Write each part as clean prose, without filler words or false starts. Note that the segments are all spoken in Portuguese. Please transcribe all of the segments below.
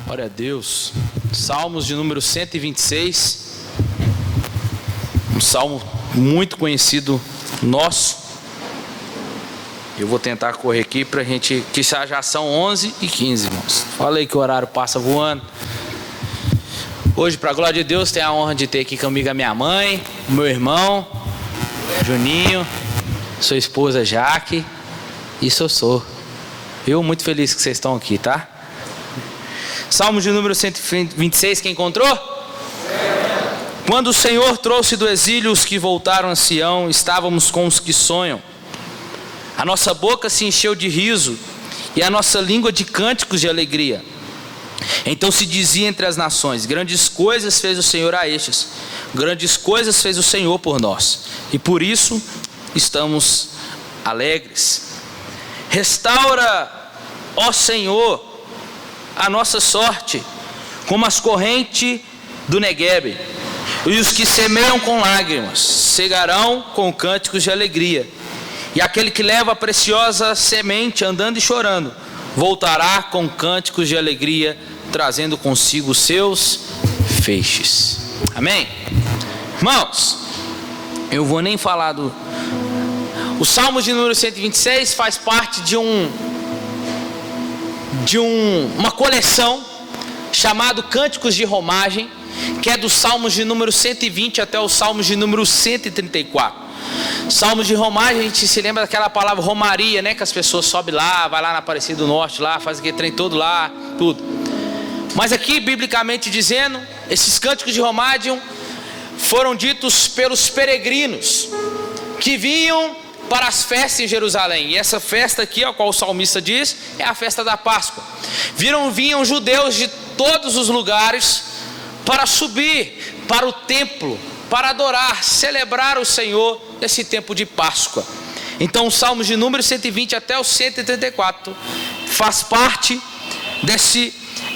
Glória a Deus. Salmos de número 126. Um salmo muito conhecido nosso. Eu vou tentar correr aqui para a gente, que já são 11h15, irmãos. Falei que o horário passa voando. Hoje, para a glória de Deus, tenho a honra de ter aqui comigo a minha mãe, o meu irmão, Juninho, sua esposa Jaque e Sossô. Eu muito feliz que vocês estão aqui, tá? Salmo de número 126, quem encontrou? Quando o Senhor trouxe do exílio os que voltaram a Sião, estávamos com os que sonham. A nossa boca se encheu de riso e a nossa língua de cânticos de alegria. Então se dizia entre as nações: grandes coisas fez o Senhor a estes, grandes coisas fez o Senhor por nós, e por isso estamos alegres. Restaura, ó Senhor, a nossa sorte, como as correntes do Neguebe, e os que semeiam com lágrimas cegarão com cânticos de alegria, e aquele que leva a preciosa semente andando e chorando voltará com cânticos de alegria, trazendo consigo os seus feixes. Amém? Irmãos, eu vou nem falar o Salmo de número 126 faz parte de uma coleção chamado Cânticos de Romagem, que é dos Salmos de número 120 até os Salmos de número 134. Salmos de Romagem, a gente se lembra daquela palavra romaria, né? Que as pessoas sobem lá, vai lá na Aparecida do Norte, lá, faz aquele trem todo lá, tudo. Mas aqui, biblicamente dizendo, esses Cânticos de Romagem foram ditos pelos peregrinos que vinham para as festas em Jerusalém. E essa festa aqui, a qual o salmista diz, é a festa da Páscoa. Vinham judeus de todos os lugares para subir para o templo, para adorar, celebrar o Senhor nesse tempo de Páscoa. Então os salmos de número 120 até o 134 faz parte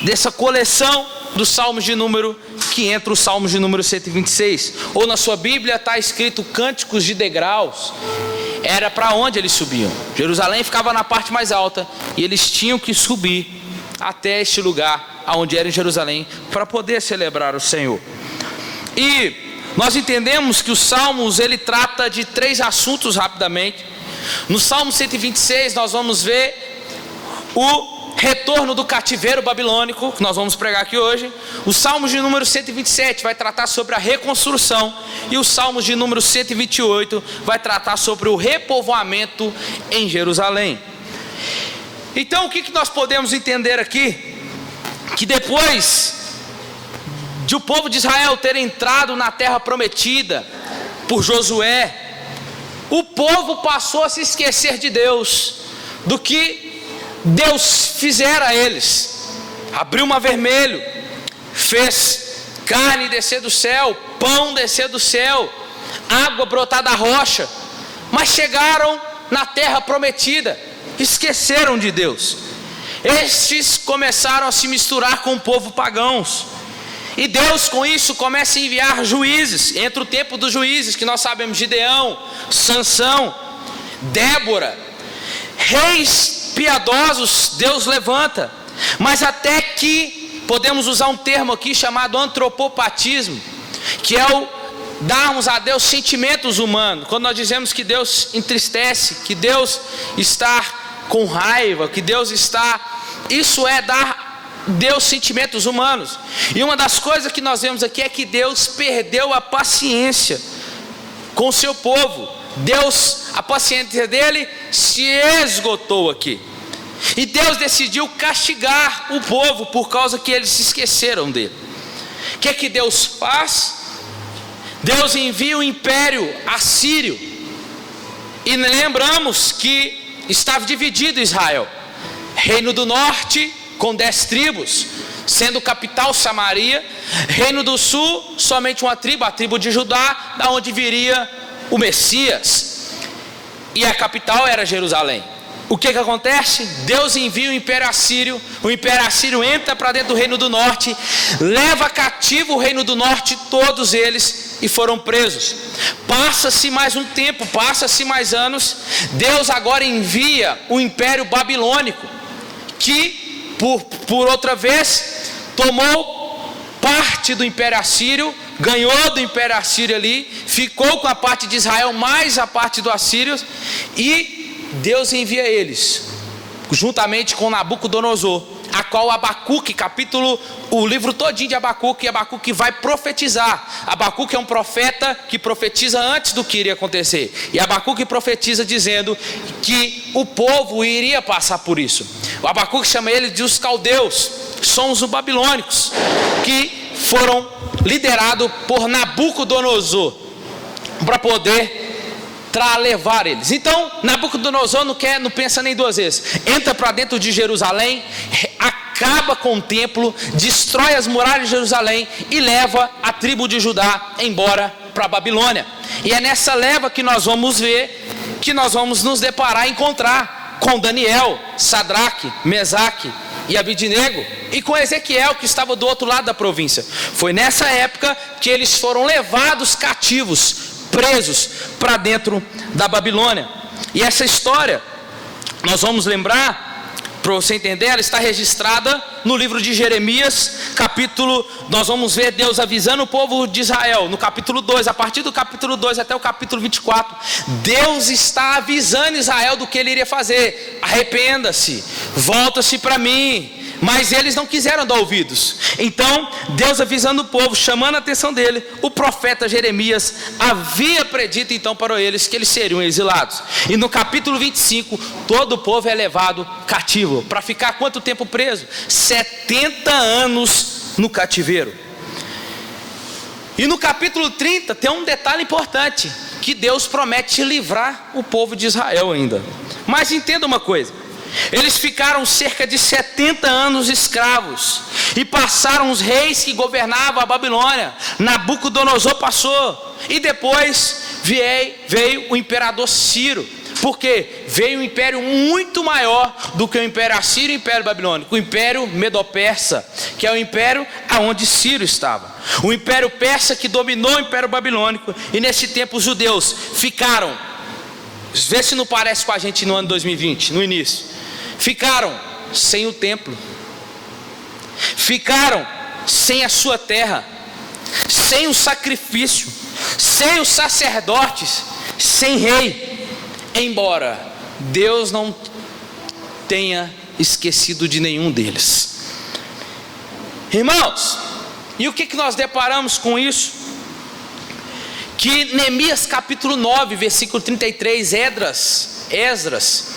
dessa coleção dos salmos de número, que entra os salmos de número 126. Ou na sua Bíblia está escrito cânticos de degraus. Era para onde eles subiam. Jerusalém ficava na parte mais alta e eles tinham que subir até este lugar, aonde era em Jerusalém, para poder celebrar o Senhor. E nós entendemos que os salmos, ele trata de 3 assuntos rapidamente. No Salmo 126 nós vamos ver o retorno do cativeiro babilônico, que nós vamos pregar aqui hoje. O Salmo de número 127 vai tratar sobre a reconstrução, e o Salmo de número 128 vai tratar sobre o repovoamento em Jerusalém. Então o que nós podemos entender aqui? Que depois de o povo de Israel ter entrado na terra prometida por Josué, o povo passou a se esquecer de Deus, do que Deus fizera a eles. Abriu o mar vermelho, fez carne descer do céu, pão descer do céu, água brotar da rocha. Mas chegaram na terra prometida, esqueceram de Deus. Estes começaram a se misturar com o povo pagãos, e Deus com isso começa a enviar juízes. Entra o tempo dos juízes, que nós sabemos: Gideão, Sansão, Débora. Reis piedosos Deus levanta, mas até que podemos usar um termo aqui chamado antropopatismo, que é o darmos a Deus sentimentos humanos. Quando nós dizemos que Deus entristece, que Deus está com raiva, que Deus está... Isso é dar Deus sentimentos humanos. E uma das coisas que nós vemos aqui é que Deus perdeu a paciência com o seu povo. Deus, a paciência dele se esgotou aqui. E Deus decidiu castigar o povo por causa que eles se esqueceram dele. O que Deus faz? Deus envia o império assírio. E lembramos que estava dividido Israel. Reino do norte com 10 tribos, sendo capital Samaria. Reino do sul, somente uma tribo, a tribo de Judá, da onde viria o Messias. E a capital era Jerusalém. O que acontece? Deus envia o império assírio entra para dentro do reino do norte, leva cativo o reino do norte, todos eles, e foram presos. Passa-se mais um tempo, passa-se mais anos, Deus agora envia o império babilônico, que por outra vez tomou parte do Império Assírio, ganhou do Império Assírio ali, ficou com a parte de Israel mais a parte do Assírio, e Deus envia eles, juntamente com Nabucodonosor, a qual Abacuque, o livro todinho de Abacuque vai profetizar. Abacuque é um profeta que profetiza antes do que iria acontecer, e Abacuque profetiza dizendo que o povo iria passar por isso. O Abacuque chama ele de os caldeus, que são os babilônicos, que foram liderados por Nabucodonosor, para poder levar eles. Então Nabucodonosor não pensa nem duas vezes, entra para dentro de Jerusalém, acaba com o templo, destrói as muralhas de Jerusalém e leva a tribo de Judá embora para a Babilônia. E é nessa leva que nós vamos ver, que nós vamos nos deparar, encontrar com Daniel, Sadraque, Mesaque e Abidnego, e com Ezequiel, que estava do outro lado da província. Foi nessa época que eles foram levados cativos, presos para dentro da Babilônia. E essa história, nós vamos lembrar, para você entender, ela está registrada no livro de Jeremias, nós vamos ver Deus avisando o povo de Israel, no capítulo 2, a partir do capítulo 2 até o capítulo 24, Deus está avisando Israel do que ele iria fazer: arrependa-se, volta-se para mim. Mas eles não quiseram dar ouvidos. Então Deus avisando o povo, chamando a atenção dele, o profeta Jeremias havia predito então para eles que eles seriam exilados. E no capítulo 25, todo o povo é levado cativo. Para ficar quanto tempo preso? 70 anos no cativeiro. E no capítulo 30 tem um detalhe importante, que Deus promete livrar o povo de Israel ainda. Mas entenda uma coisa: eles ficaram cerca de 70 anos escravos, e passaram os reis que governavam a Babilônia. Nabucodonosor passou, e depois veio o imperador Ciro, porque veio um império muito maior do que o Império Assírio e o Império Babilônico, o Império Medo-Persa, que é o império aonde Ciro estava. O Império Persa que dominou o Império Babilônico, e nesse tempo os judeus ficaram, vê se não parece com a gente no ano 2020, no início, ficaram sem o templo, ficaram sem a sua terra, sem o sacrifício, sem os sacerdotes, sem rei, embora Deus não tenha esquecido de nenhum deles. Irmãos, e o que nós deparamos com isso? Que Neemias capítulo 9, versículo 33, Esdras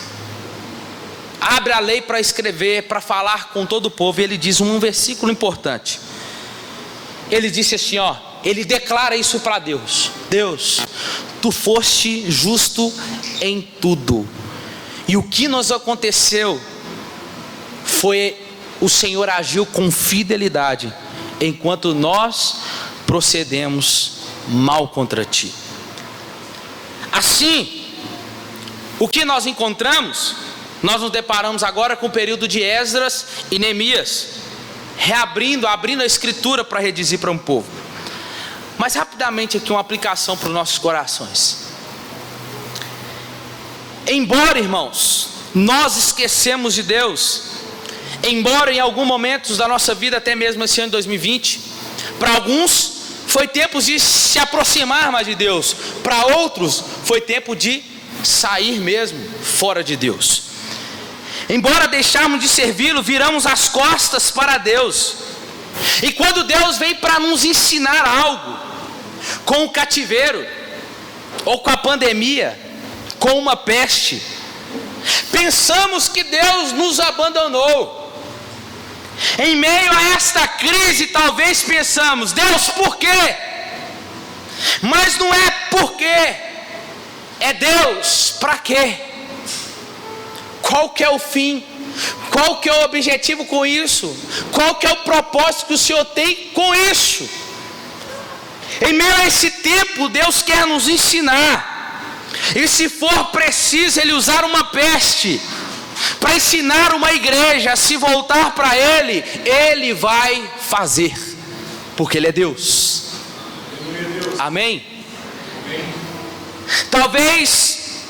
abre a lei para escrever, para falar com todo o povo, e ele diz um versículo importante. Ele disse assim, ele declara isso para Deus: Deus, tu foste justo em tudo, e o que nos aconteceu foi o Senhor agiu com fidelidade, enquanto nós procedemos mal contra ti. Assim, o que nós encontramos? Nós nos deparamos agora com o período de Esdras e Neemias, abrindo a escritura para redizir para um povo. Mas rapidamente aqui uma aplicação para os nossos corações. Embora, irmãos, nós esquecemos de Deus, embora em alguns momentos da nossa vida, até mesmo esse ano de 2020, para alguns foi tempo de se aproximar mais de Deus, para outros foi tempo de sair mesmo fora de Deus. Embora deixarmos de servi-lo, viramos as costas para Deus. E quando Deus vem para nos ensinar algo, com o cativeiro, ou com a pandemia, com uma peste, pensamos que Deus nos abandonou. Em meio a esta crise, talvez pensamos: Deus, por quê? Mas não é por quê, é Deus, para quê? Qual que é o fim? Qual que é o objetivo com isso? Qual que é o propósito que o Senhor tem com isso? Em meio a esse tempo, Deus quer nos ensinar, e se for preciso Ele usar uma peste para ensinar uma igreja a se voltar para Ele, Ele vai fazer, porque Ele é Deus. Amém? Talvez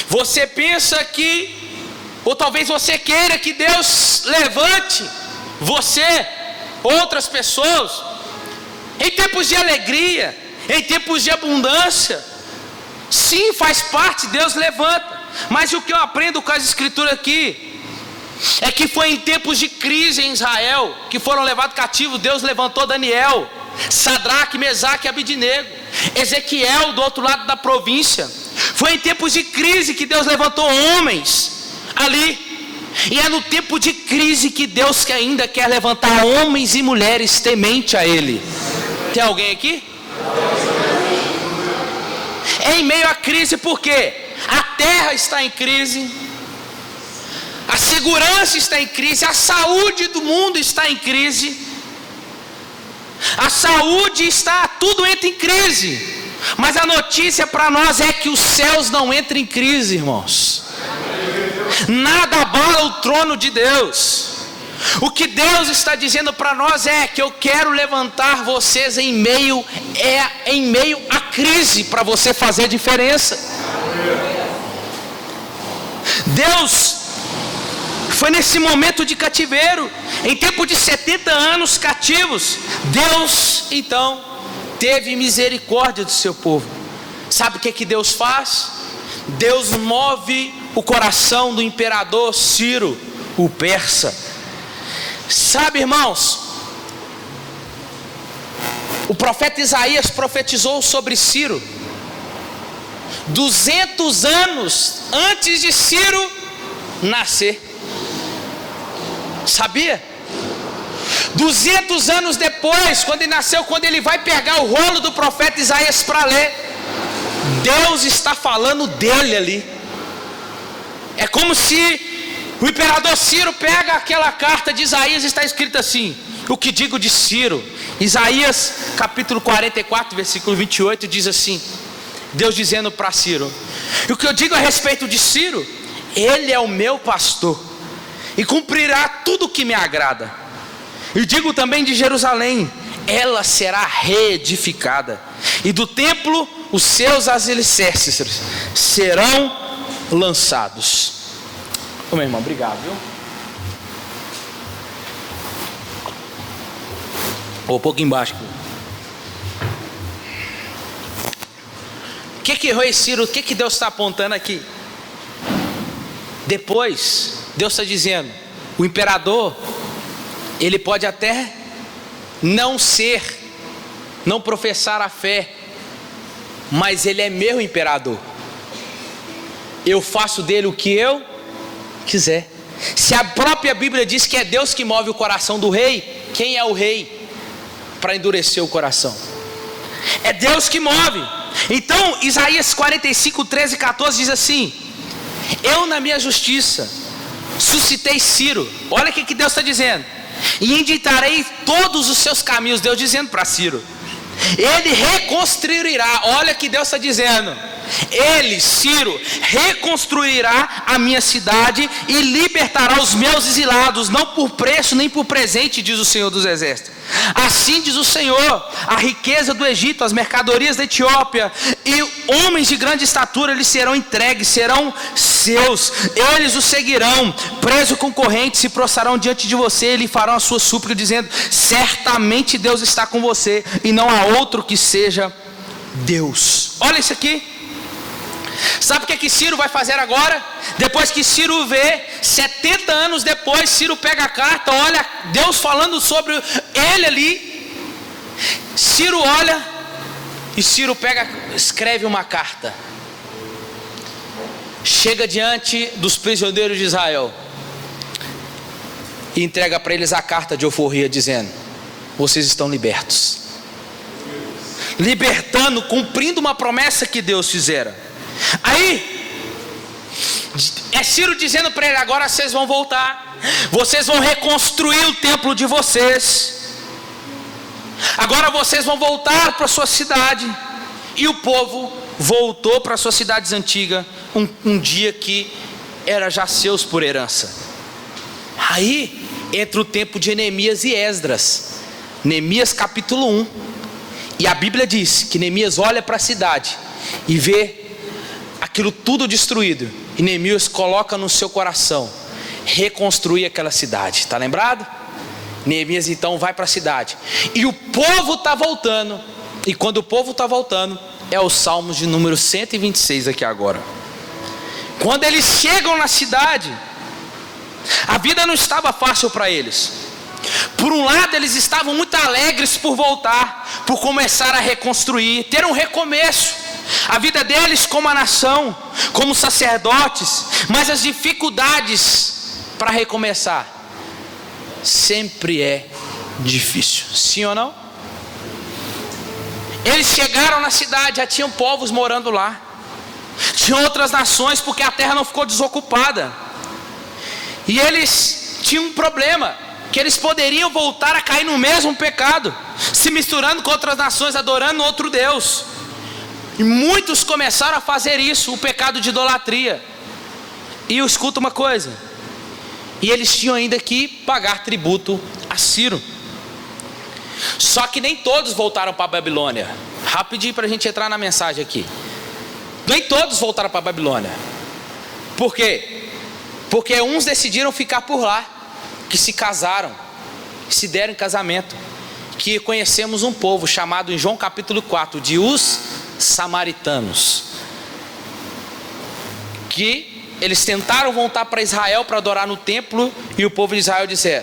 você pensa que, ou talvez você queira que Deus levante você outras pessoas, em tempos de alegria, em tempos de abundância. Sim, faz parte, Deus levanta. Mas o que eu aprendo com as escrituras aqui é que foi em tempos de crise em Israel, que foram levados cativos, Deus levantou Daniel, Sadraque, Mesaque e Abidnego, Ezequiel do outro lado da província. Foi em tempos de crise que Deus levantou homens ali. E é no tempo de crise que Deus ainda quer levantar homens e mulheres temente a Ele. Tem alguém aqui? Em meio à crise, por quê? A terra está em crise, a segurança está em crise, a saúde do mundo está em crise, a saúde está, tudo entra em crise. Mas a notícia para nós é que os céus não entram em crise, irmãos. Nada abala o trono de Deus. O que Deus está dizendo para nós é que eu quero levantar vocês em meio à crise, para você fazer diferença. Deus foi nesse momento de cativeiro, em tempo de 70 anos cativos, Deus então teve misericórdia do seu povo. Sabe o que Deus faz? Deus move o coração do imperador Ciro, o persa. Sabe, irmãos, o profeta Isaías profetizou sobre Ciro 200 anos antes de Ciro nascer. Sabia? 200 anos depois, quando ele nasceu, quando ele vai pegar o rolo do profeta Isaías para ler, Deus está falando dele ali. É como se o imperador Ciro pega aquela carta de Isaías e está escrito assim: o que digo de Ciro? Isaías capítulo 44, versículo 28 diz assim, Deus dizendo para Ciro: o que eu digo a respeito de Ciro? Ele é o meu pastor e cumprirá tudo o que me agrada. E digo também de Jerusalém: ela será reedificada, e do templo os seus alicerces serão lançados. Ô meu irmão, obrigado, viu? Um pouco embaixo aqui. O que rei Ciro, o que Deus está apontando aqui? Depois, Deus está dizendo: o imperador, ele pode até não professar a fé, mas ele é meu imperador. Eu faço dele o que eu quiser. Se a própria Bíblia diz que é Deus que move o coração do rei, quem é o rei para endurecer o coração? É Deus que move. Então Isaías 45, 13 e 14 diz assim: eu na minha justiça suscitei Ciro. Olha o que Deus está dizendo: e endireitarei todos os seus caminhos. Deus dizendo para Ciro, ele reconstruirá. Olha o que Deus está dizendo: ele, Ciro, reconstruirá a minha cidade e libertará os meus exilados, não por preço nem por presente, diz o Senhor dos Exércitos. Assim diz o Senhor: a riqueza do Egito, as mercadorias da Etiópia e homens de grande estatura lhes serão entregues, serão seus. Eles o seguirão, preso com correntes, se prostrarão diante de você e lhe farão a sua súplica, dizendo: certamente Deus está com você, e não há outro que seja Deus. Olha isso aqui. Sabe o que Ciro vai fazer agora? Depois que Ciro vê, 70 anos depois, Ciro pega a carta, olha Deus falando sobre ele ali. Ciro olha e Ciro escreve uma carta. Chega diante dos prisioneiros de Israel e entrega para eles a carta de alforria, dizendo: vocês estão libertos. Libertando, cumprindo uma promessa que Deus fizera. Aí é Ciro dizendo para ele: agora vocês vão voltar, vocês vão reconstruir o templo de vocês, agora vocês vão voltar para sua cidade. E o povo voltou para suas cidades antigas, um dia que era já seus por herança. Aí entra o tempo de Neemias e Esdras. Neemias capítulo 1, e a Bíblia diz que Neemias olha para a cidade e vê aquilo tudo destruído, e Neemias coloca no seu coração reconstruir aquela cidade. Está lembrado? Neemias então vai para a cidade, e o povo está voltando, e quando o povo está voltando, é o Salmos de número 126 aqui agora. Quando eles chegam na cidade, a vida não estava fácil para eles. Por um lado, eles estavam muito alegres por voltar, por começar a reconstruir, ter um recomeço. A vida deles como a nação, como sacerdotes, mas as dificuldades para recomeçar sempre é difícil, sim ou não? Eles chegaram na cidade, já tinham povos morando lá, tinham outras nações, porque a terra não ficou desocupada, e eles tinham um problema, que eles poderiam voltar a cair no mesmo pecado, se misturando com outras nações, adorando outro Deus. E muitos começaram a fazer isso, o pecado de idolatria. E eu escuto uma coisa, e eles tinham ainda que pagar tributo a Ciro. Só que nem todos voltaram para a Babilônia. Rapidinho para a gente entrar na mensagem aqui. Nem todos voltaram para a Babilônia. Por quê? Porque uns decidiram ficar por lá, que se casaram, que se deram em casamento, que conhecemos um povo chamado em João capítulo 4 de os samaritanos, que eles tentaram voltar para Israel para adorar no templo, e o povo de Israel disse: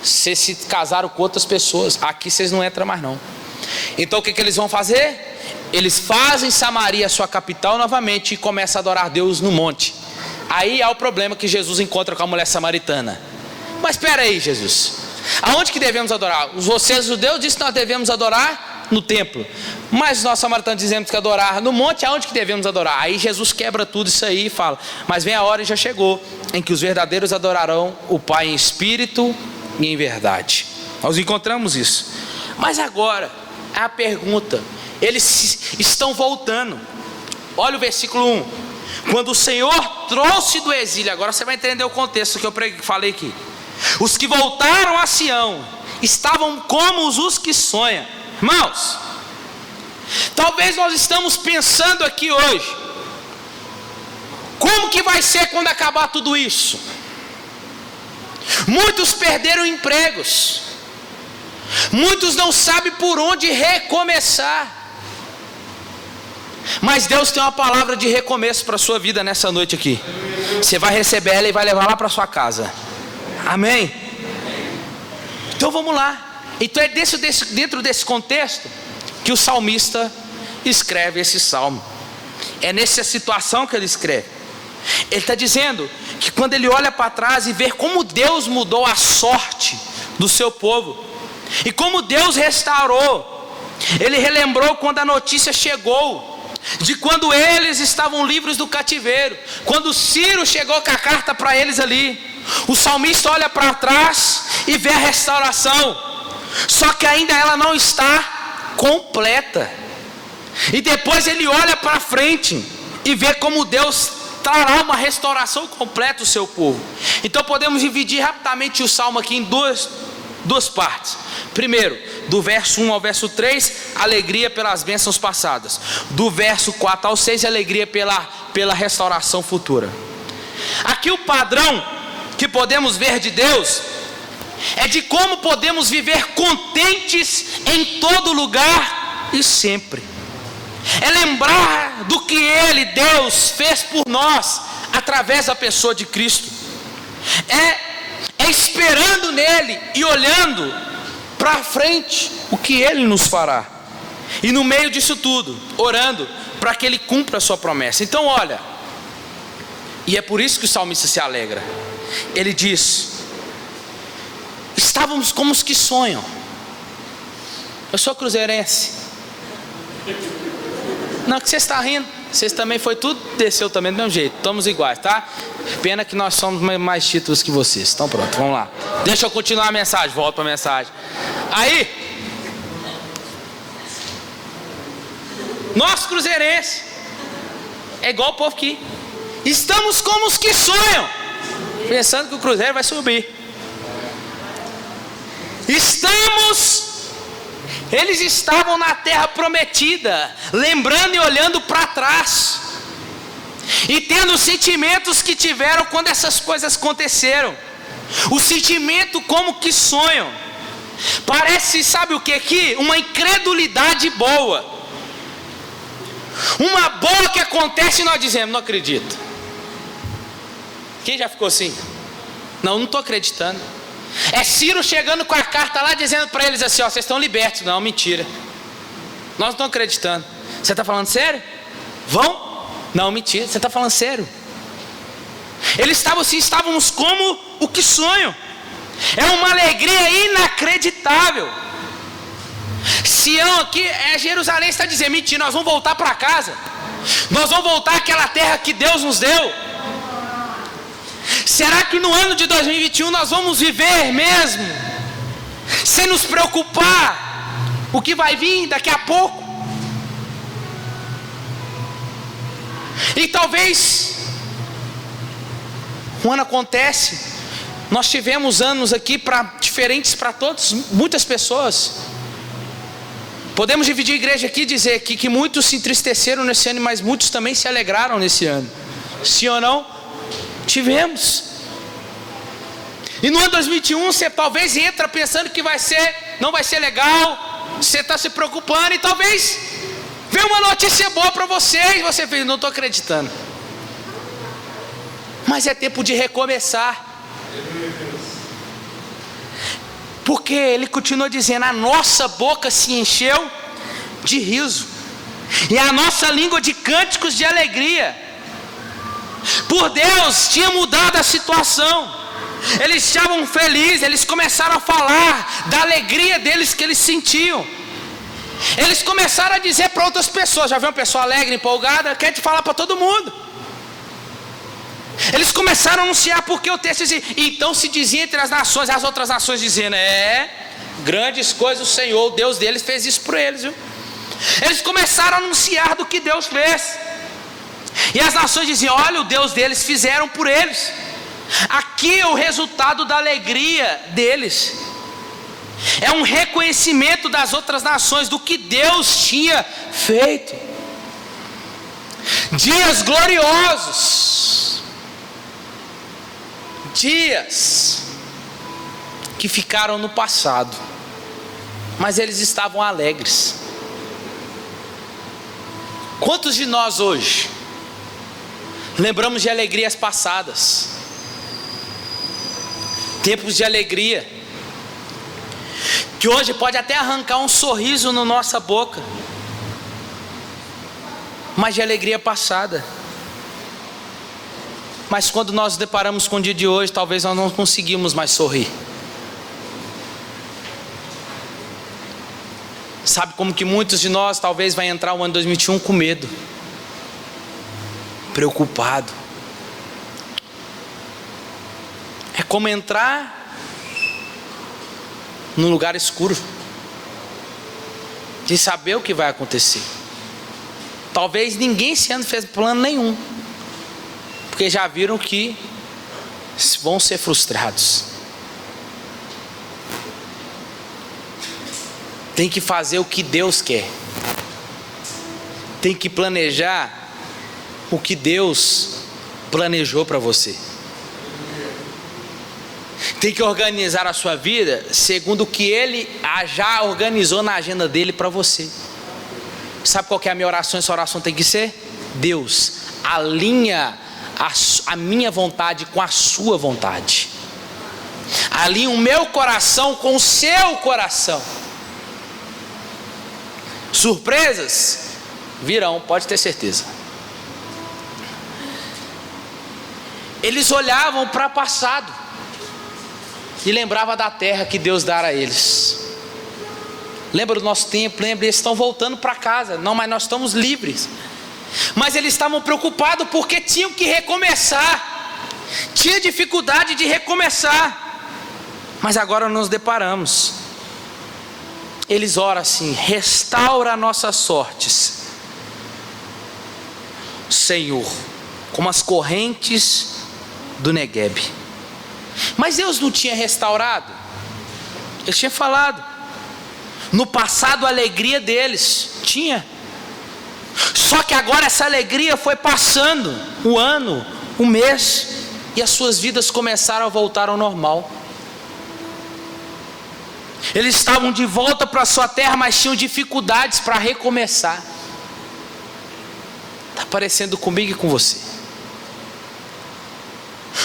vocês se casaram com outras pessoas, aqui vocês não entram mais não. Então o que eles vão fazer? Eles fazem Samaria sua capital novamente e começam a adorar Deus no monte. Aí há o problema que Jesus encontra com a mulher samaritana. Mas espera aí, Jesus, aonde que devemos adorar? Vocês judeus dizem que nós devemos adorar no templo, mas nós samaritanos dizemos que adorar no monte. Aonde que devemos adorar? Aí Jesus quebra tudo isso aí e fala: mas vem a hora, e já chegou, em que os verdadeiros adorarão o Pai em espírito e em verdade. Nós encontramos isso. Mas agora a pergunta: eles estão voltando. Olha o versículo 1: quando o Senhor trouxe do exílio. Agora você vai entender o contexto que eu falei aqui. Os que voltaram a Sião estavam como os que sonham. Irmãos, talvez nós estamos pensando aqui hoje: como que vai ser quando acabar tudo isso? Muitos perderam empregos, muitos não sabem por onde recomeçar. Mas Deus tem uma palavra de recomeço para a sua vida nessa noite aqui. Você vai receber ela e vai levar lá para sua casa. Amém? Então vamos lá. Então é dentro desse contexto que o salmista escreve esse salmo. É nessa situação que ele escreve. Ele está dizendo que quando ele olha para trás e vê como Deus mudou a sorte do seu povo, e como Deus restaurou, ele relembrou quando a notícia chegou de quando eles estavam livres do cativeiro, quando Ciro chegou com a carta para eles ali. O salmista olha para trás e vê a restauração, só que ainda ela não está completa. E depois ele olha para frente e vê como Deus trará uma restauração completa ao seu povo. Então podemos dividir rapidamente o salmo aqui em duas partes. Primeiro, do verso 1 ao verso 3, alegria pelas bênçãos passadas. Do verso 4 ao 6, alegria pela restauração futura. Aqui o padrão que podemos ver de Deus é de como podemos viver contentes em todo lugar e sempre. É lembrar do que Ele, Deus, fez por nós através da pessoa de Cristo. É esperando nele e olhando para frente o que Ele nos fará. E no meio disso tudo, orando para que Ele cumpra a sua promessa. Então olha, e é por isso que o salmista se alegra. Ele diz: estávamos como os que sonham. Eu sou cruzeirense. Não, que você está rindo. Vocês também foi tudo, desceu também do mesmo jeito. Estamos iguais, tá? Pena que nós somos mais títulos que vocês. Então pronto, vamos lá. Deixa eu continuar a mensagem, volto para a mensagem. Aí, nós cruzeirenses, é igual o povo aqui. Estamos como os que sonham, pensando que o cruzeiro vai subir. Eles estavam na terra prometida, lembrando e olhando para trás, e tendo os sentimentos que tiveram quando essas coisas aconteceram. O sentimento como que sonham. Parece, sabe o que aqui? Uma incredulidade boa. Uma boa que acontece e nós dizemos, não acredito. Quem já ficou assim? Não estou acreditando. É Ciro chegando com a carta lá dizendo para eles assim, ó, vocês estão libertos. Não, mentira. Nós não estamos acreditando. Você está falando sério? Vão? Não, mentira. Você está falando sério? Eles estavam assim, estávamos como o que sonham. É uma alegria inacreditável. Sião aqui, Jerusalém está dizendo, mentira, nós vamos voltar para casa. Nós vamos voltar àquela terra que Deus nos deu. Será que no ano de 2021 nós vamos viver mesmo? Sem nos preocupar o que vai vir daqui a pouco? E talvez um ano acontece, nós tivemos anos aqui diferentes para todos, muitas pessoas. Podemos dividir a igreja aqui e dizer que muitos se entristeceram nesse ano, mas muitos também se alegraram nesse ano. Sim ou não? Tivemos. E no ano 2021 você talvez entra pensando que não vai ser legal, você está se preocupando e talvez venha uma notícia boa para você e você fala, não estou acreditando. Mas é tempo de recomeçar. Porque ele continua dizendo, a nossa boca se encheu de riso e a nossa língua de cânticos de alegria. Por Deus tinha mudado a situação. Eles estavam felizes, eles começaram a falar da alegria deles que eles sentiam. Eles começaram a dizer para outras pessoas, já viu uma pessoa alegre, empolgada, quer te falar para todo mundo. Eles começaram a anunciar, porque o texto diz, então se dizia entre as nações, as outras nações dizendo, grandes coisas o Senhor, o Deus deles fez isso por eles, viu? Eles começaram a anunciar do que Deus fez. E as nações diziam, olha, o Deus deles fizeram por eles. Aqui é o resultado da alegria deles. É um reconhecimento das outras nações do que Deus tinha feito. Dias gloriosos. Dias que ficaram no passado, mas eles estavam alegres. Quantos de nós hoje lembramos de alegrias passadas? Tempos de alegria que hoje pode até arrancar um sorriso na nossa boca, mas de alegria passada. Mas quando nós nos deparamos com o dia de hoje, talvez nós não conseguimos mais sorrir. Sabe como que muitos de nós talvez vai entrar o ano 2021 com medo, preocupado. É como entrar num lugar escuro, de saber o que vai acontecer. Talvez ninguém esse ano fez plano nenhum, porque já viram que vão ser frustrados. Tem que fazer o que Deus quer. Tem que planejar o que Deus planejou para você. Tem que organizar a sua vida segundo o que Ele já organizou na agenda dele para você. Sabe qual que é a minha oração? Essa oração tem que ser: Deus, alinha a minha vontade com a sua vontade. Alinha o meu coração com o seu coração. Surpresas virão, pode ter certeza. Eles olhavam para o passado e lembravam da terra que Deus dera a eles. Lembra do nosso tempo, lembra, eles estão voltando para casa. Não, mas nós estamos livres. Mas eles estavam preocupados porque tinham que recomeçar. Tinha dificuldade de recomeçar. Mas agora nos deparamos. Eles oram assim: restaura nossas sortes, Senhor, como as correntes do Negueb. Mas Deus não tinha restaurado. Ele tinha falado. No passado a alegria deles tinha. Só que agora essa alegria foi passando o ano, o mês. e as suas vidas começaram a voltar ao normal. Eles estavam de volta para a sua terra, mas tinham dificuldades para recomeçar. Está parecendo comigo e com você.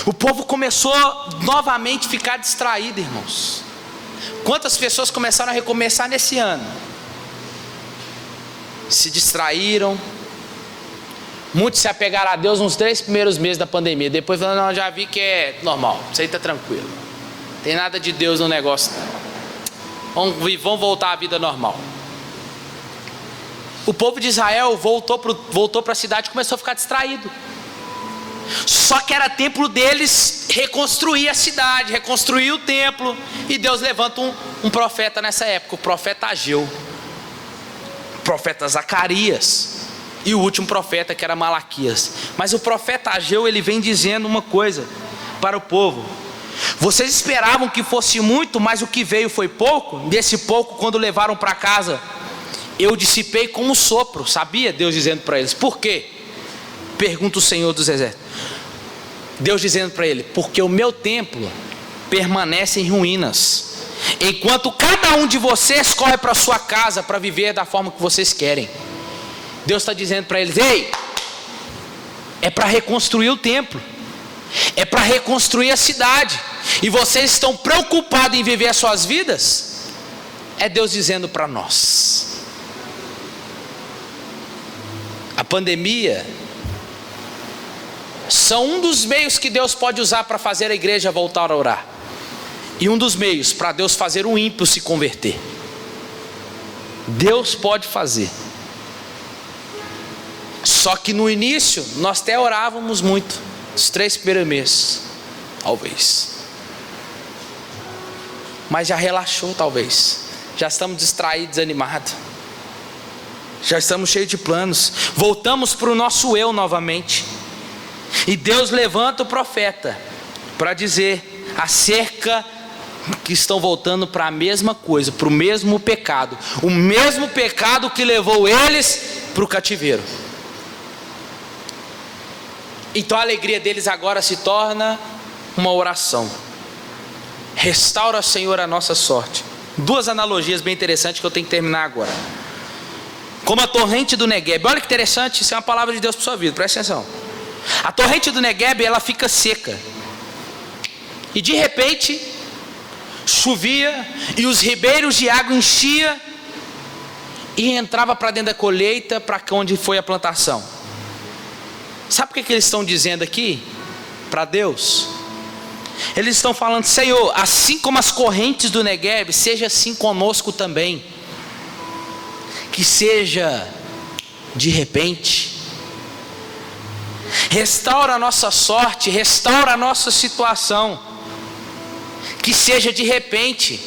O povo começou novamente a ficar distraído, irmãos. Quantas pessoas começaram a recomeçar nesse ano? Se distraíram. Muitos se apegaram a Deus nos 3 primeiros meses da pandemia. Depois falaram, não, já vi que é normal, isso aí está tranquilo. Não tem nada de Deus no negócio. Vão voltar à vida normal. O povo de Israel voltou para a cidade e começou a ficar distraído. Só que era tempo deles reconstruir a cidade, reconstruir o templo. E Deus levanta um profeta nessa época, o profeta Ageu, o profeta Zacarias e o último profeta, que era Malaquias. Mas o profeta Ageu, ele vem dizendo uma coisa para o povo: vocês esperavam que fosse muito, mas o que veio foi pouco. Desse pouco, quando levaram para casa, eu dissipei como sopro. Sabia? Deus dizendo para eles. Por quê? Pergunta o Senhor dos Exércitos. Deus dizendo para ele: porque o meu templo permanece em ruínas, enquanto cada um de vocês corre para sua casa para viver da forma que vocês querem. Deus está dizendo para eles: ei, é para reconstruir o templo, é para reconstruir a cidade, e vocês estão preocupados em viver as suas vidas? É Deus dizendo para nós. A pandemia são um dos meios que Deus pode usar para fazer a igreja voltar a orar, e um dos meios para Deus fazer o ímpio se converter. Deus pode fazer. Só que no início nós até orávamos muito, os 3 primeiros meses, talvez, mas já relaxou, talvez, já estamos distraídos, desanimados, já estamos cheios de planos, voltamos para o nosso eu novamente. E Deus levanta o profeta para dizer acerca que estão voltando para a mesma coisa, para o mesmo pecado, o mesmo pecado que levou eles para o cativeiro. Então a alegria deles agora se torna uma oração: restaura, Senhor, a nossa sorte. 2 analogias bem interessantes que eu tenho que terminar agora. Como a torrente do Negueb. Olha que interessante, isso é uma palavra de Deus para a sua vida, presta atenção. A torrente do Negueb, ela fica seca, e de repente chovia, e os ribeiros de água enchia e entrava para dentro da colheita, para onde foi a plantação. Sabe o que eles estão dizendo aqui para Deus? Eles estão falando: Senhor, assim como as correntes do Negueb, seja assim conosco também, que seja de repente. Restaura a nossa sorte, restaura a nossa situação, que seja de repente.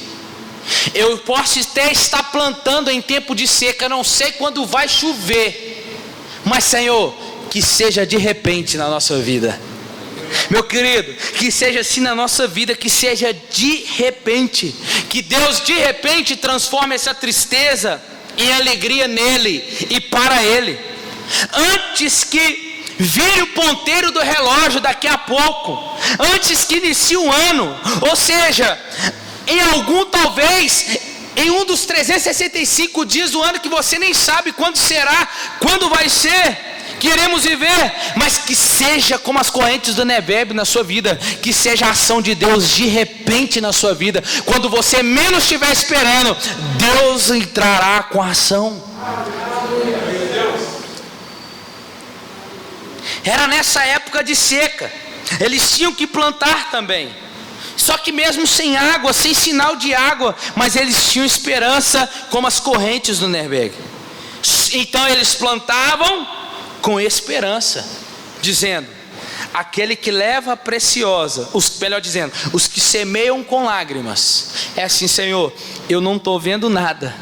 Eu posso até estar plantando em tempo de seca, não sei quando vai chover, mas Senhor, que seja de repente na nossa vida. Meu querido, que seja assim na nossa vida, que seja de repente, que Deus de repente transforme essa tristeza em alegria nele e para ele, antes que vire o ponteiro do relógio daqui a pouco, antes que inicie o ano, ou seja, em algum, talvez em um dos 365 dias do ano, que você nem sabe quando será, quando vai ser, queremos viver, mas que seja como as correntes do Negueb na sua vida, que seja a ação de Deus de repente na sua vida, quando você menos estiver esperando, Deus entrará com a ação. Era nessa época de seca, eles tinham que plantar também, só que mesmo sem água, sem sinal de água, mas eles tinham esperança como as correntes do Negueb. Então eles plantavam com esperança, dizendo: aquele que leva a preciosa, melhor dizendo, os que semeiam com lágrimas, é assim: Senhor, eu não estou vendo nada,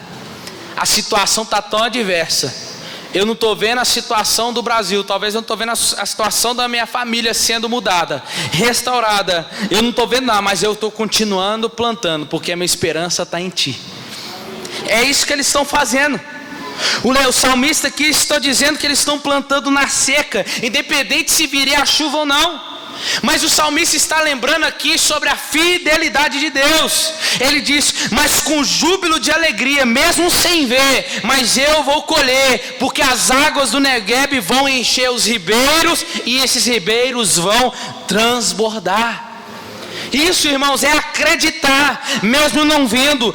a situação está tão adversa, eu não estou vendo a situação do Brasil, talvez eu não estou vendo a situação da minha família sendo mudada, restaurada, eu não estou vendo nada, mas eu estou continuando plantando, porque a minha esperança está em Ti. É isso que eles estão fazendo. O salmista aqui está dizendo que eles estão plantando na seca, independente se viria a chuva ou não. Mas o salmista está lembrando aqui sobre a fidelidade de Deus. Ele diz: mas com júbilo de alegria, mesmo sem ver, mas eu vou colher, porque as águas do Negueb vão encher os ribeiros, e esses ribeiros vão transbordar. Isso, irmãos, é acreditar, mesmo não vendo,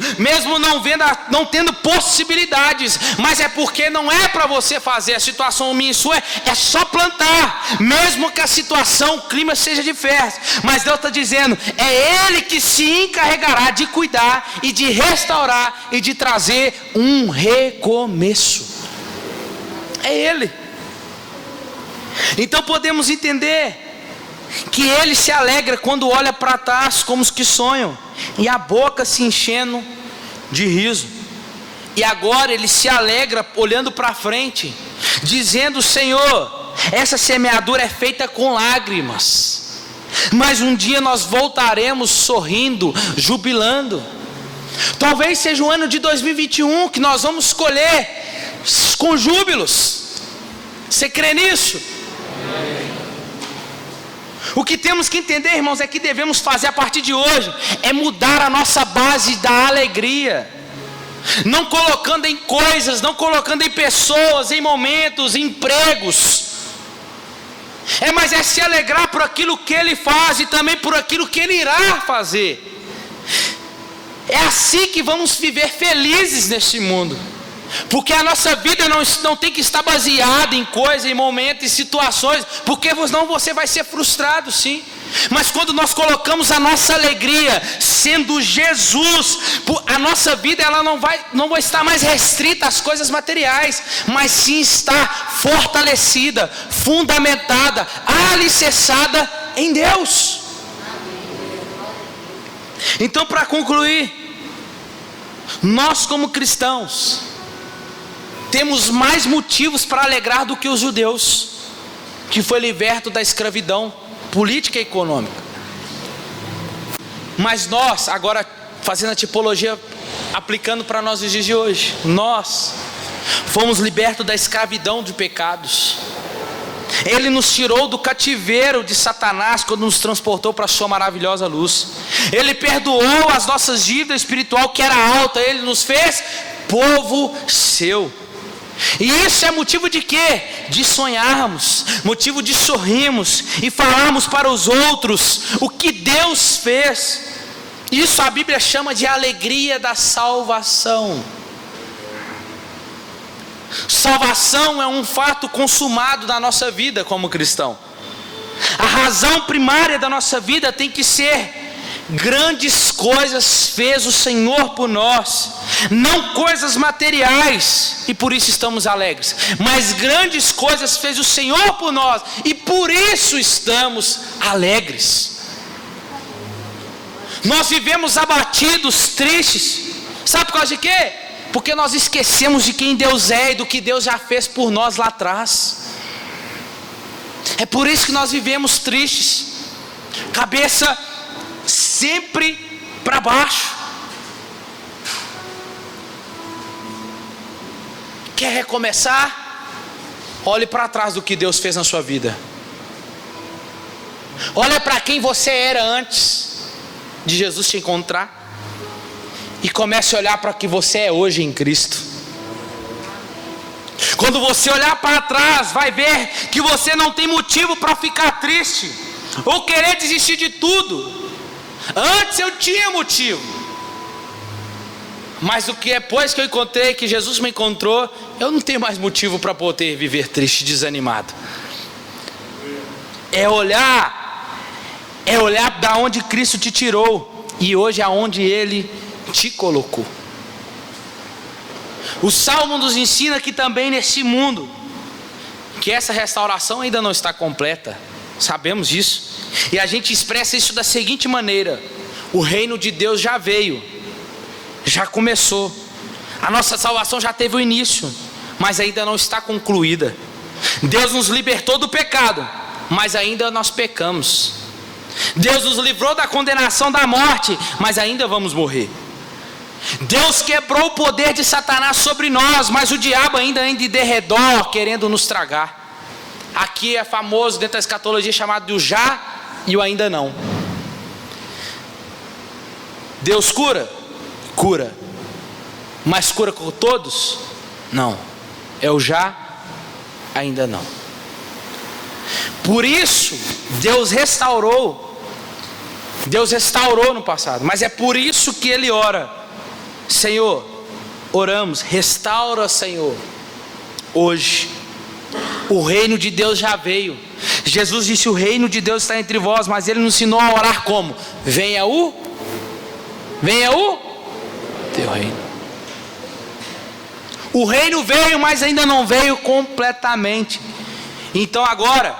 não tendo possibilidades, mas é porque não é para você fazer. A situação minha e sua é só plantar, mesmo que a situação, o clima seja diverso, mas Deus está dizendo, é Ele que se encarregará de cuidar e de restaurar e de trazer um recomeço. É Ele. Então podemos entender que Ele se alegra quando olha para trás como os que sonham, e a boca se enchendo de riso. E agora Ele se alegra olhando para frente, dizendo: Senhor, essa semeadura é feita com lágrimas, mas um dia nós voltaremos sorrindo, jubilando. Talvez seja o ano de 2021 que nós vamos colher com júbilos. Você crê nisso? O que temos que entender, irmãos, é que devemos fazer a partir de hoje é mudar a nossa base da alegria, não colocando em coisas, não colocando em pessoas, em momentos, em empregos. Mas é se alegrar por aquilo que Ele faz e também por aquilo que Ele irá fazer. É assim que vamos viver felizes neste mundo. Porque a nossa vida não tem que estar baseada em coisas, em momentos, em situações, porque senão você vai ser frustrado, sim. Mas quando nós colocamos a nossa alegria sendo Jesus, a nossa vida ela não vai estar mais restrita às coisas materiais, mas sim está fortalecida, fundamentada, alicerçada em Deus. Então, para concluir, nós como cristãos temos mais motivos para alegrar do que os judeus, que foi liberto da escravidão política e econômica. Mas nós, agora fazendo a tipologia, aplicando para nós os dias de hoje, nós fomos libertos da escravidão de pecados. Ele nos tirou do cativeiro de Satanás quando nos transportou para a sua maravilhosa luz. Ele perdoou as nossas dívidas espiritual que era alta. Ele nos fez povo seu. E isso é motivo de quê? De sonharmos, motivo de sorrirmos e falarmos para os outros o que Deus fez. Isso a Bíblia chama de alegria da salvação. Salvação é um fato consumado na nossa vida como cristão. A razão primária da nossa vida tem que ser: grandes coisas fez o Senhor por nós, não coisas materiais, e por isso estamos alegres, mas grandes coisas fez o Senhor por nós, e por isso estamos alegres. Nós vivemos abatidos, tristes, sabe por causa de quê? Porque nós esquecemos de quem Deus é e do que Deus já fez por nós lá atrás. É por isso que nós vivemos tristes, cabeça sempre para baixo. Quer recomeçar? Olhe para trás do que Deus fez na sua vida. Olha para quem você era antes de Jesus te encontrar, e comece a olhar para o que você é hoje em Cristo. Quando você olhar para trás, vai ver que você não tem motivo para ficar triste ou querer desistir de tudo. Antes eu tinha motivo, mas depois que eu encontrei, que Jesus me encontrou, eu não tenho mais motivo para poder viver triste, desanimado. É olhar da onde Cristo te tirou e hoje aonde Ele te colocou. O Salmo nos ensina que também nesse mundo, que essa restauração ainda não está completa. Sabemos disso. E a gente expressa isso da seguinte maneira: o reino de Deus já veio, já começou. A nossa salvação já teve o início, mas ainda não está concluída. Deus nos libertou do pecado, mas ainda nós pecamos. Deus nos livrou da condenação da morte, mas ainda vamos morrer. Deus quebrou o poder de Satanás sobre nós, mas o diabo ainda anda de derredor, querendo nos tragar. Aqui é famoso dentro da escatologia chamado do já e o ainda não. Deus cura? Cura. Mas cura com todos? Não. É o já, ainda não. Por isso, Deus restaurou no passado. Mas é por isso que ele ora. Senhor, oramos, restaura, Senhor, hoje. O reino de Deus já veio. Jesus disse: o reino de Deus está entre vós. Mas ele nos ensinou a orar como? Venha o teu reino. O reino veio, mas ainda não veio completamente. Então agora,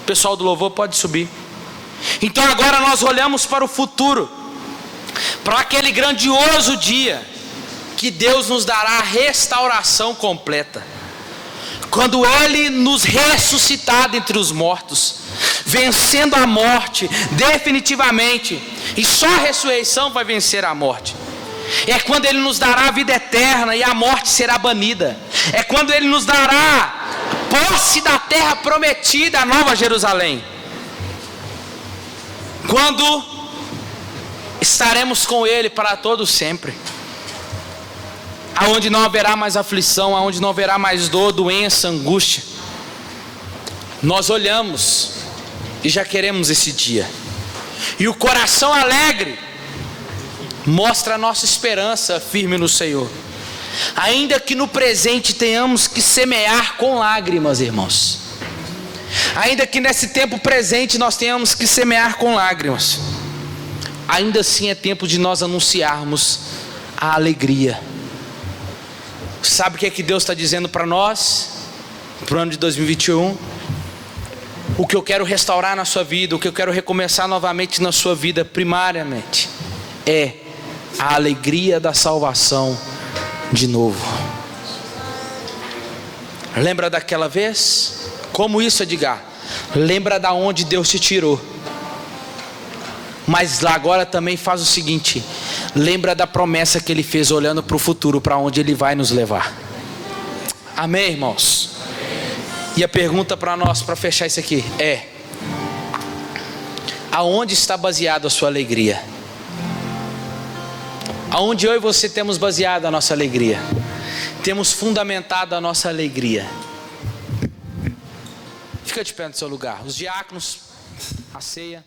o pessoal do louvor pode subir. Então agora nós olhamos para o futuro, para aquele grandioso dia que Deus nos dará a restauração completa, quando Ele nos ressuscitar dentre os mortos, vencendo a morte definitivamente. E só a ressurreição vai vencer a morte. É quando Ele nos dará a vida eterna e a morte será banida. É quando Ele nos dará posse da terra prometida, a Nova Jerusalém. Quando estaremos com Ele para todo sempre, aonde não haverá mais aflição, aonde não haverá mais dor, doença, angústia. Nós olhamos e já queremos esse dia. E o coração alegre mostra a nossa esperança firme no Senhor. Ainda que no presente tenhamos que semear com lágrimas, irmãos. Ainda que nesse tempo presente nós tenhamos que semear com lágrimas, ainda assim é tempo de nós anunciarmos a alegria. Sabe o que é que Deus está dizendo para nós, para o ano de 2021? O que eu quero restaurar na sua vida, o que eu quero recomeçar novamente na sua vida, primariamente, é a alegria da salvação de novo. Lembra daquela vez? Como isso, Edgar? Lembra da onde Deus te tirou. Mas lá agora também faz o seguinte: lembra da promessa que Ele fez, olhando para o futuro, para onde Ele vai nos levar. Amém, irmãos? E a pergunta para nós, para fechar isso aqui, é: aonde está baseada a sua alegria? Aonde eu e você temos baseado a nossa alegria? Temos fundamentado a nossa alegria? Fica de pé no seu lugar. Os diáconos, a ceia.